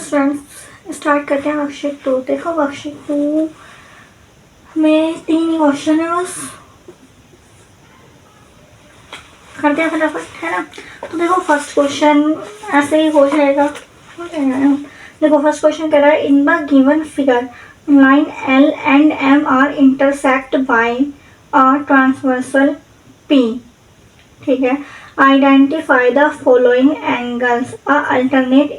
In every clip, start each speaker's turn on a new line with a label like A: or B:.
A: Students start करते हैं worksheet 2। देखो वर्कशीट 2 में 3 ही क्वेश्चन है बस, करते हैं फटाफट, है ना। तो देखो फर्स्ट क्वेश्चन ऐसे ही हो जाएगा। देखो फर्स्ट क्वेश्चन कह रहा है in the given figure line L and M are intersect by a transversal P। ठीक है, identify the following angles a alternate.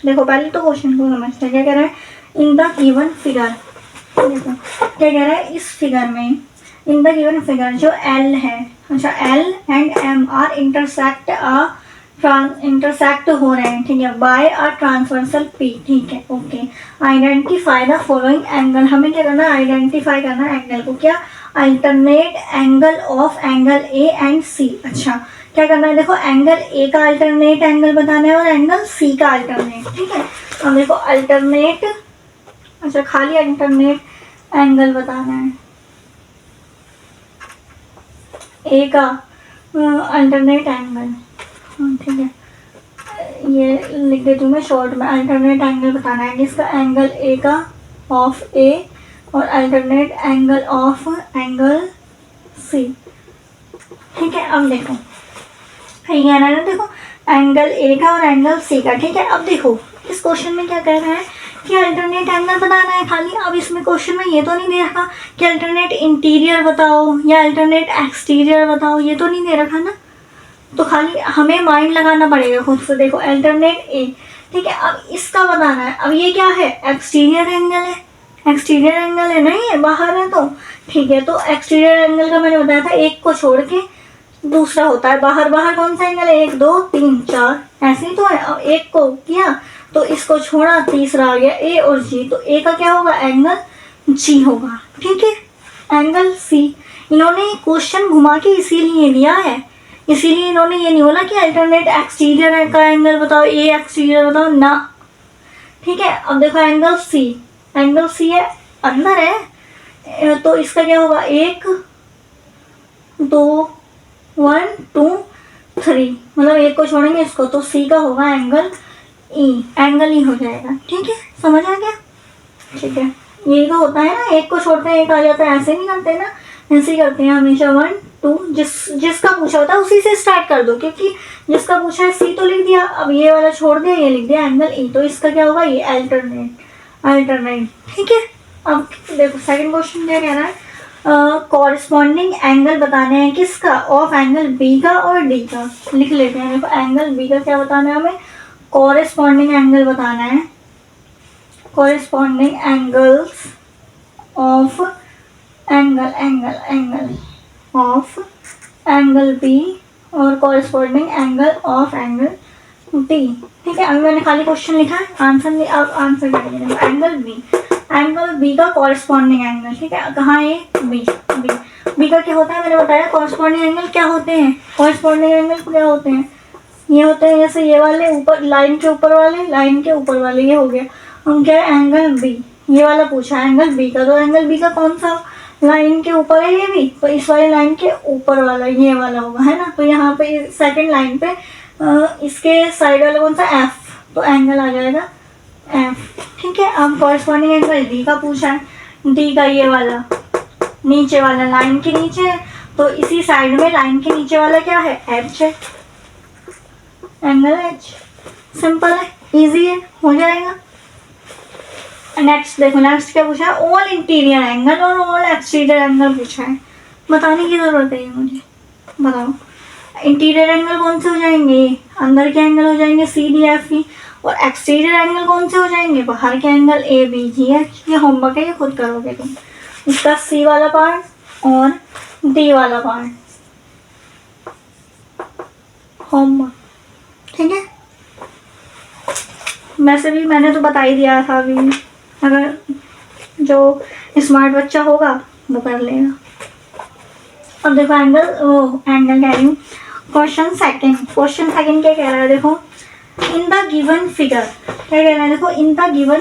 A: देखो पहले तो क्वेश्चन को समझते हैं। क्या कह रहा है इन द गिवन फिगर, देखो क्या कह रहा है इस फिगर में, इन द गिवन फिगर जो L है, अच्छा L and M are intersect हो रहे हैं, ठीक है, बाय अ ट्रांसवर्सल P। ठीक है, okay. Identify the following angle, हमें क्या करना है आइडेंटिफाई करना है एंगल को, क्या alternate angle of angle A and C। अच्छा क्या करना है, देखो एंगल A का अल्टरनेट एंगल बताना है और एंगल C का अल्टरनेट। ठीक है, अब देखो अल्टरनेट, अच्छा खाली अल्टरनेट एंगल बताना है, A का अल्टरनेट एंगल। ठीक है, ये लिख देती हूँ मैं शॉर्ट में। अल्टरनेट एंगल बताना है किसका, एंगल A का ऑफ A और alternate angle of angle C। ठीक है, अब देखो ये कह रहा है ना, देखो एंगल A का और एंगल C का। ठीक है, अब देखो इस क्वेश्चन में क्या कह रहा है कि अल्टरनेट एंगल बताना है खाली। अब इसमें क्वेश्चन में ये तो नहीं दे रखा कि अल्टरनेट इंटीरियर बताओ या अल्टरनेट एक्सटीरियर बताओ, ये तो नहीं दे रखा ना, तो खाली हमें माइंड लगाना पड़ेगा खुद से। देखो अल्टरनेट A, ठीक है, अब इसका बताना है। अब ये क्या है, एक्सटीरियर एंगल है, एक्सटीरियर एंगल है, नहीं है बाहर है तो। ठीक है, तो एक्सटीरियर एंगल का मैंने बताया था एक को छोड़ के दूसरा होता है बाहर। बाहर कौन सा एंगल है, 1 2 3 4, ऐसे ही तो है। अब एक को किया तो इसको छोड़ा, तीसरा आ गया A और G, तो A का क्या होगा, एंगल G होगा। ठीक है, एंगल C इन्होंने क्वेश्चन घुमा के इसीलिए दिया है, इसीलिए इन्होंने ये नहीं बोला कि अल्टरनेट एक्सटीरियर का एंगल बताओ, A एक्सटीरियर बताओ ना। ठीक है, अब देखो एंगल C, एंगल C है अंदर है, तो इसका क्या होगा, 1 2 1 2 3, मतलब एक को छोड़ेंगे इसको, तो C का होगा एंगल E, एंगल E हो जाएगा। ठीक है, समझ आ गया। ठीक है, ये तो होता है ना, एक को छोड़ते हैं एक आ जाता है, ऐसे नहीं करते ना, ऐसे ही करते हैं हमेशा। 1 2, जिसका पूछा होता है उसी से स्टार्ट कर दो, क्योंकि जिसका पूछा है C तो लिख दिया, अब ये वाला छोड़ दिया, ये लिख दिया एंगल E, तो इसका क्या होगा, ये अल्टरनेट। ठीक है, अब देखो सेकंड क्वेश्चन क्या कह रहा है, कॉरेस्पॉन्डिंग एंगल बताने हैं किसका, ऑफ एंगल B का और D का। लिख लेते हैं। देखो एंगल B का क्या बताना है हमें, कॉरेस्पॉन्डिंग एंगल बताना है, corresponding angles of angle of angle B और corresponding angle of angle D। ठीक है, अभी मैंने खाली क्वेश्चन लिखा है, आंसर अब आंसर करेंगे। एंगल B का कॉरेस्पॉन्डिंग एंगल, ठीक है, कहाँ है, B का क्या होता है, मैंने बताया कॉरेस्पॉन्डिंग एंगल क्या होते हैं, कॉरेस्पॉन्डिंग एंगल क्या होते हैं, ये होते हैं जैसे ये वाले ऊपर लाइन के ऊपर वाले, लाइन के ऊपर वाले, ये हो गया। हम क्या है एंगल B, ये वाला पूछा है एंगल B का, तो एंगल B का कौन सा लाइन के ऊपर है, ये भी, तो इस वाली लाइन के ऊपर वाला ये वाला होगा, है ना। तो यहाँ पे सेकंड लाइन पे इसके साइड वाला कौन सा, F, तो एंगल आ जाएगा F। ठीक है, अब कॉरेस्पॉन्डिंग एंगल D का पूछा है, D का ये वाला नीचे वाला लाइन के नीचे है, तो इसी साइड में लाइन के नीचे वाला क्या है, H है, एंगल H। सिंपल है, इजी है, हो जाएगा। नेक्स्ट देखो, नेक्स्ट क्या पूछा है, ऑल इंटीरियर एंगल और ऑल एक्सटीरियर एंगल पूछा है, बताने की जरूरत है मुझे, बताओ। इंटीरियर एंगल कौन से हो जाएंगे, अंदर के एंगल हो जाएंगे CDFE, और एक्सटीरियर एंगल कौन से हो जाएंगे, बाहर के एंगल ABG है। ये होमवर्क है, ये खुद करोगे तुम, इसका C वाला पार्ट और D वाला पार्ट होमवर्क। ठीक है, वैसे भी मैंने तो बता ही दिया था, अभी अगर जो स्मार्ट बच्चा होगा वो कर लेगा। अब देखो एंगल कह रही हूँ, क्वेश्चन सेकंड क्या कह रहा है, देखो इन द गिवन फिगर, क्या कह रहा है, देखो इन द गिवन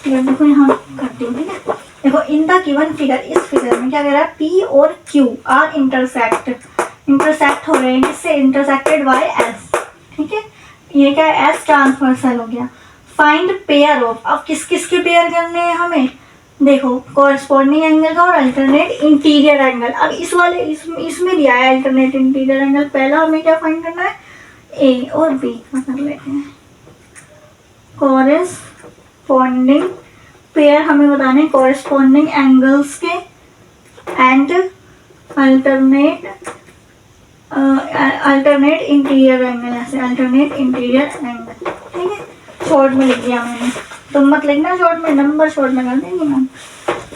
A: फिगर, देखो यहाँ करती हूँ, ठीक है, देखो इन द गिवन फिगर, इस फिगर में क्या कह रहा है, P और Q आर इंटरसेक्ट हो रहे हैं, किससे, इंटरसेक्टेड बाय S। ठीक है, ये क्या है, S ट्रांसवर्सल हो गया। फाइंड पेयर ऑफ, अब किस किस के पेयर करने हैं हमें, देखो कॉरस्पॉन्डिंग एंगल का और अल्टरनेट इंटीरियर एंगल। अब इस वाले इसमें दिया है अल्टरनेट इंटीरियर एंगल, पहला हमें क्या फाइंड करना है, ए और बी का कर लेते हैं। कॉरस्पॉन्डिंग पेयर हमें बताने कॉरस्पॉन्डिंग एंगल्स के एंड अल्टरनेट इंटीरियर एंगल, ऐसे अल्टरनेट इंटीरियर एंगल, ठीक है। शॉर्ट में लिख दिया मैंने, तुम मत लिखना शॉर्ट में, नंबर शॉर्ट में कर देंगे मैम।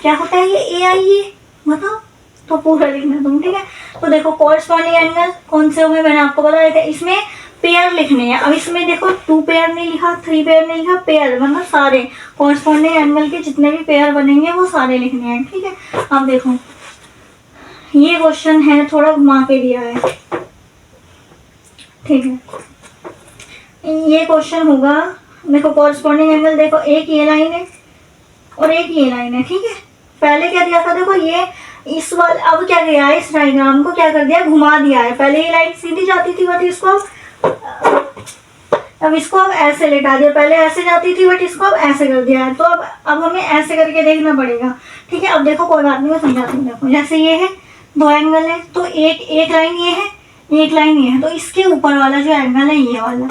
A: क्या होता है ये ए आई, ये बताओ, तो पूरा लिखना तुम, ठीक है। तो देखो कॉरस्पॉन्डिंग एंगल कौन से हुए मैंने आपको बताया था, इसमें पेयर लिखने हैं। अब इसमें देखो 2 पेयर नहीं लिखा, 3 पेयर नहीं लिखा, पेयर मतलब सारे कॉरस्पॉन्डिंग एंगल के जितने भी पेयर बनेंगे वो सारे लिखने हैं, ठीक है। अब देखो ये क्वेश्चन है थोड़ा घुमा के दिया है, ठीक है। ये क्वेश्चन होगा, देखो कॉरस्पॉन्डिंग एंगल, देखो एक ये लाइन है और एक ये लाइन है, ठीक है। पहले क्या दिया था, देखो ये इस वाले, अब क्या किया है, इस डायग्राम को क्या कर दिया, घुमा दिया है। पहले ये लाइन सीधी जाती थी बट इसको अब इसको अब ऐसे लेटा दिया, पहले ऐसे जाती थी बट इसको अब ऐसे कर दिया है। तो अब हमें ऐसे करके देखना पड़ेगा, ठीक है। अब देखो कोई बात नहीं, मैं समझाती हूँ। देखो जैसे ये है, 2 एंगल है, तो एक लाइन ये है, एक लाइन ये है, तो इसके ऊपर वाला जो एंगल है ये वाला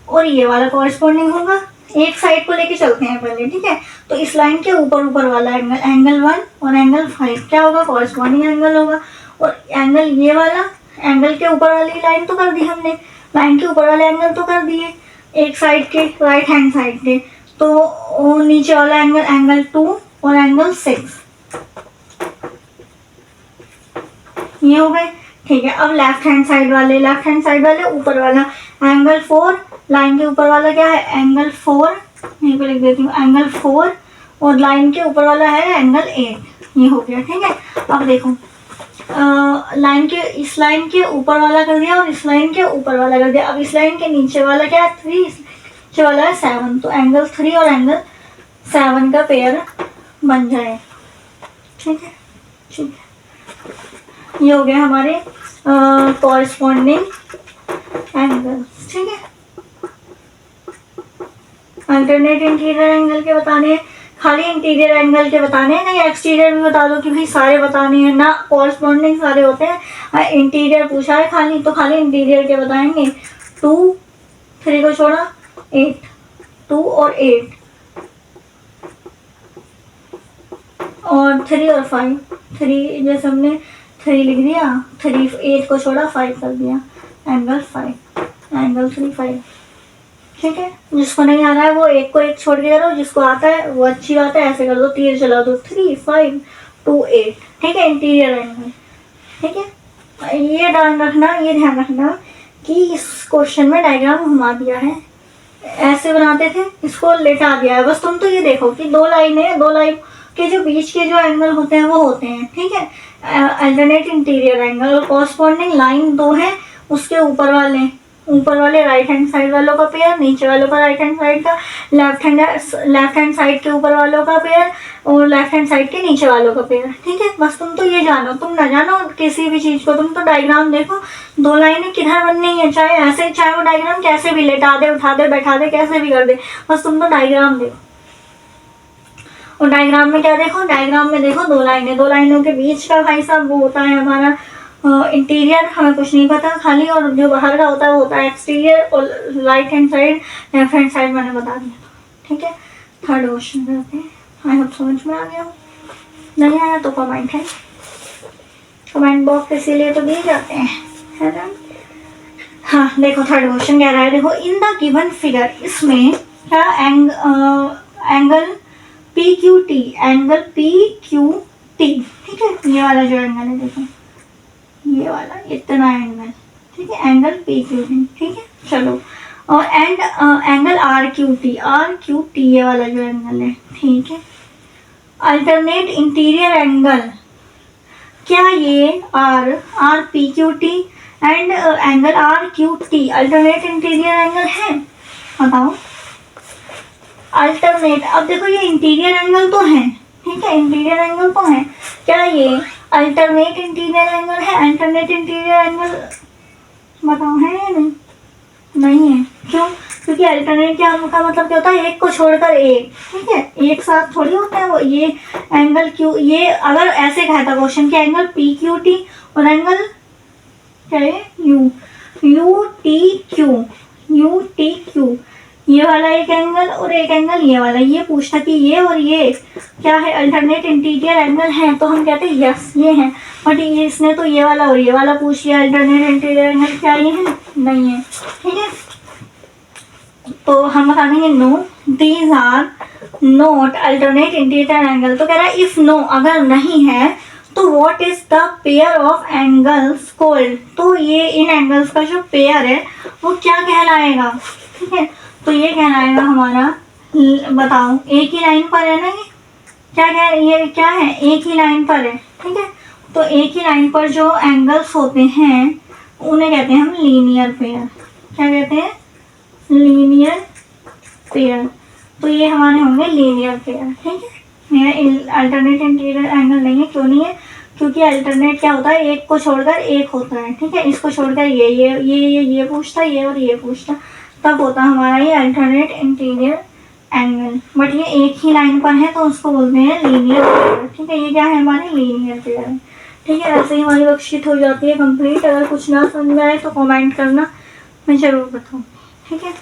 A: और ये वाला कॉरस्पॉन्डिंग होगा। एक साइड को लेके चलते हैं पहले, ठीक है। तो इस लाइन के ऊपर वाला एंगल, एंगल 1 और एंगल 5 क्या होगा, कॉरस्पॉन्डिंग एंगल होगा। और एंगल ये वाला, एंगल के ऊपर वाली लाइन तो कर दी हमने, लाइन के ऊपर वाले एंगल तो कर दिए एक साइड के, राइट हैंड साइड के। तो नीचे वाला एंगल, एंगल 2 और एंगल 6 ये हो गए, ठीक है। अब लेफ्ट हैंड साइड वाले ऊपर वाला एंगल 4, लाइन के ऊपर वाला क्या है, एंगल 4, यहीं पे लिख देती हूँ एंगल 4, और लाइन के ऊपर वाला है एंगल 8, ये हो गया, ठीक है। अब देखो लाइन के, इस लाइन के ऊपर वाला कर दिया और इस लाइन के ऊपर वाला कर दिया। अब इस लाइन के नीचे वाला क्या है, 3, इस नीचे वाला है 7, तो एंगल 3 और एंगल 7 का पेयर बन जाए, ठीक है, ठीक है। ये हो गया हमारे कॉरस्पॉन्डिंग एंगल, ठीक है। अल्टरनेट इंटीरियर एंगल के बताने हैं, खाली इंटीरियर एंगल के बताने हैं, नहीं एक्सटीरियर भी बता दो कि भाई सारे बताने हैं ना, कॉरस्पॉन्डिंग सारे होते हैं। इंटीरियर पूछा है खाली, तो खाली इंटीरियर के बताएंगे। 2, 3 को छोड़ा 8, 2 और 8 और 3 और 5, 3 जैसे हमने 3 लिख दिया, 3 8 को छोड़ा 5 कर दिया, एंगल 5, एंगल 3 5, ठीक है। जिसको नहीं आ रहा है वो एक को एक छोड़ के करो, जिसको आता है वो अच्छी बात है, ऐसे कर दो, तीर चला दो, 3 5 2 8, ठीक है। इंटीरियर एंगल, ठीक है। ये ध्यान रखना, ये ध्यान रखना कि इस क्वेश्चन में डायग्राम घुमा दिया है, ऐसे बनाते थे, इसको लेटा दिया है। बस तुम तो ये देखो कि 2 लाइन है, 2 लाइन के जो बीच के जो एंगल होते हैं वो होते हैं, ठीक है, अल्टरनेट इंटीरियर एंगल। और कॉरस्पॉन्डिंग लाइन 2 है, उसके ऊपर वाले राइट हैंड साइड वालों का पेयर, नीचे वालों का राइट हैंड साइड का, लेफ्ट हैंड साइड के ऊपर वालों का पेयर और लेफ्ट हैंड साइड के नीचे वालों का पेयर, ठीक है। बस तुम तो ये जानो, तुम ना जानो किसी भी चीज़ को, तुम तो डायग्राम देखो, 2 लाइनें किधर बननी है, चाहे ऐसे, चाहे वो डायग्राम कैसे भी लेटा दे, उठा दे, बैठा दे, कैसे भी कर दे, बस तुम तो डायग्राम देखो। और डायग्राम में क्या देखो, डायग्राम में देखो 2 लाइनें, 2 लाइनों के बीच का भाई साहब वो होता है हमारा इंटीरियर, हमें कुछ नहीं पता खाली, और जो बाहर का होता है वो होता है एक्सटीरियर, और right hand side left hand side मैंने बता दिया, ठीक है। थर्ड क्वेश्चन करते हैं, आई होप समझ में आ गया हो, नहीं आया तो कमेंट है, कमेंट बॉक्स इसीलिए तो दिए जाते हैं, है ना। हाँ देखो थर्ड क्वेश्चन कह रहा है, देखो इन द गिवन फिगर, इसमें क्या एंगल PQT, एंगल PQT, ठीक है, ये वाला जो एंगल है देखो, ये वाला इतना एंगल, ठीक है, एंगल PQT, ठीक है। चलो, और एंगल RQT ये वाला जो एंगल है, ठीक है। अल्टरनेट इंटीरियर एंगल, क्या ये RPQT and angle RQT alternate interior angle है, बताओ। अल्टरनेट, अब देखो ये इंटीरियर एंगल तो है, ठीक है, इंटीरियर एंगल तो है, क्या ये अल्टरनेट इंटीरियर एंगल है, अल्टरनेट इंटीरियर एंगल बताओ है या नहीं, नहीं है, क्यों, क्योंकि अल्टरनेट क्या का मतलब क्या होता है, एक को छोड़कर एक, ठीक है, एक साथ थोड़ी होता है वो। ये एंगल क्यू, ये अगर ऐसे कहता क्वेश्चन कि एंगल पी क्यू टी और एंगल क्या है you U T Q, U T Q, ये वाला एक एंगल और एक एंगल ये वाला, ये पूछता कि ये और ये क्या है, अल्टरनेट इंटीरियर एंगल है, तो हम कहते हैं यस ये है। बट ये इसने तो ये वाला और ये वाला पूछ लिया, अल्टरनेट इंटीरियर एंगल क्या ये है, नहीं है, ठीक है। तो हम बता देंगे no, these are not alternate interior angle. तो कह रहा है इफ नो, अगर नहीं है तो what is the pair of angles called, तो ये इन एंगल्स का जो पेयर है वो क्या कहलाएगा, ठीक है। तो ये कहलाएगा हमारा, बताओ एक ही लाइन पर है ना, ये ये क्या है, एक ही लाइन पर है, ठीक है। तो एक ही लाइन पर जो एंगल्स होते हैं उन्हें कहते हैं हम लीनियर पेयर। क्या कहते हैं, लीनियर पेयर। तो ये हमारे होंगे लीनियर पेयर, ठीक है। मेरा अल्टरनेट इंटीरियर एंगल नहीं है, क्यों नहीं है, क्योंकि अल्टरनेट क्या होता है, एक को छोड़कर एक होता है, ठीक है। इसको छोड़कर ये पूछता, ये और ये पूछता, तब होता हमारा ये अल्टरनेट इंटीरियर एंगल। बट ये एक ही लाइन पर है तो उसको बोलते हैं लीनियर पेयर, ठीक है। ये क्या है, हमारे लीनियर पेयर, ठीक है। ऐसे ही हमारी वर्कशीट हो जाती है कंप्लीट। अगर कुछ ना समझ में आए तो कमेंट करना, मैं ज़रूर बताऊँ, ठीक है।